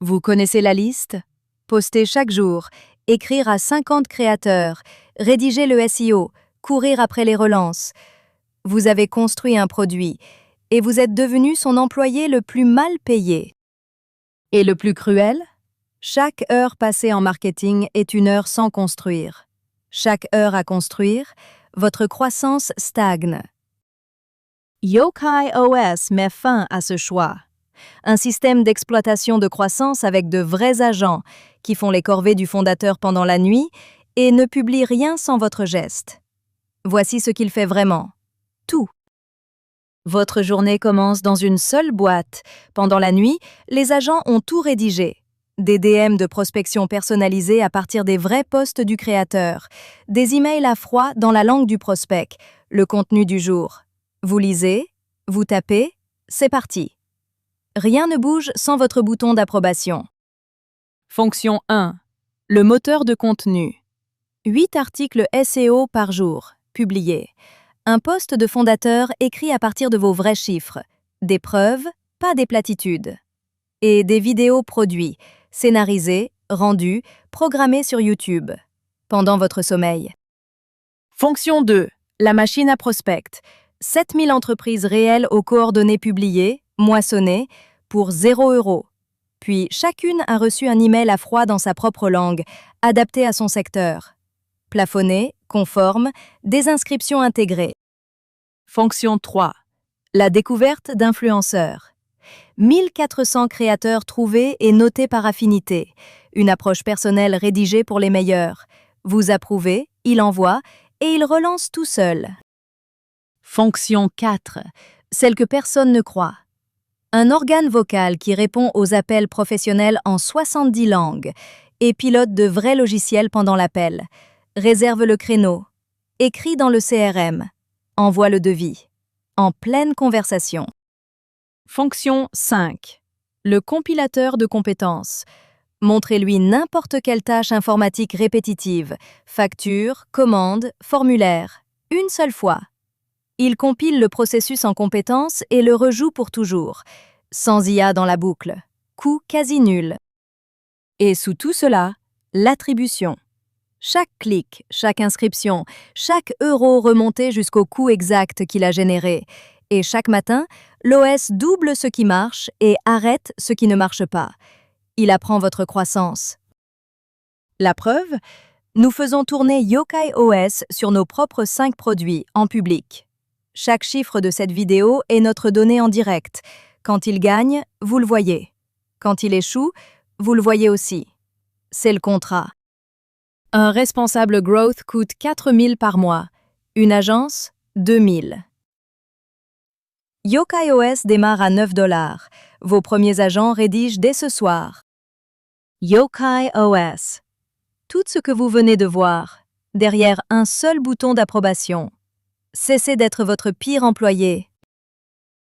Vous connaissez la liste? Poster chaque jour, écrire à 50 créateurs, rédiger le SEO, courir après les relances. Vous avez construit un produit et vous êtes devenu son employé le plus mal payé. Et le plus cruel? Chaque heure passée en marketing est une heure sans construire. Chaque heure à construire, votre croissance stagne. Yokai OS met fin à ce choix. Un système d'exploitation de croissance avec de vrais agents qui font les corvées du fondateur pendant la nuit et ne publient rien sans votre geste. Voici ce qu'il fait vraiment. Tout. Votre journée commence dans une seule boîte. Pendant la nuit, les agents ont tout rédigé. Des DM de prospection personnalisés à partir des vrais posts du créateur. Des emails à froid dans la langue du prospect. Le contenu du jour. Vous lisez, vous tapez, c'est parti. Rien ne bouge sans votre bouton d'approbation. Fonction 1. Le moteur de contenu. 8 articles SEO par jour, publiés. Un post de fondateur écrit à partir de vos vrais chiffres. Des preuves, pas des platitudes. Et des vidéos produits, scénarisées, rendues, programmées sur YouTube, pendant votre sommeil. Fonction 2. La machine à prospect. 7000 entreprises réelles aux coordonnées publiées, moissonnées, pour 0 €. Puis chacune a reçu un email à froid dans sa propre langue, adapté à son secteur. Plafonné, conforme, des inscriptions intégrées. Fonction 3. La découverte d'influenceurs. 1400 créateurs trouvés et notés par affinité. Une approche personnelle rédigée pour les meilleurs. Vous approuvez, il envoie et il relance tout seul. Fonction 4. Celle que personne ne croit. Un organe vocal qui répond aux appels professionnels en 70 langues et pilote de vrais logiciels pendant l'appel. Réserve le créneau. Écrit dans le CRM. Envoie le devis. En pleine conversation. Fonction 5. Le compilateur de compétences. Montrez-lui n'importe quelle tâche informatique répétitive. Facture, commande, formulaire. Une seule fois. Il compile le processus en compétences et le rejoue pour toujours. Sans IA dans la boucle. Coût quasi nul. Et sous tout cela, l'attribution. Chaque clic, chaque inscription, chaque euro remonté jusqu'au coût exact qu'il a généré. Et chaque matin, l'OS double ce qui marche et arrête ce qui ne marche pas. Il apprend votre croissance. La preuve? Nous faisons tourner Yokai OS sur nos propres 5 produits en public. Chaque chiffre de cette vidéo est notre donnée en direct. Quand il gagne, vous le voyez. Quand il échoue, vous le voyez aussi. C'est le contrat. Un responsable growth coûte 4 000 par mois. Une agence, 2 000. Yokai OS démarre à 9 $. Vos premiers agents rédigent dès ce soir. Yokai OS. Tout ce que vous venez de voir, derrière un seul bouton d'approbation. Cessez d'être votre pire employé.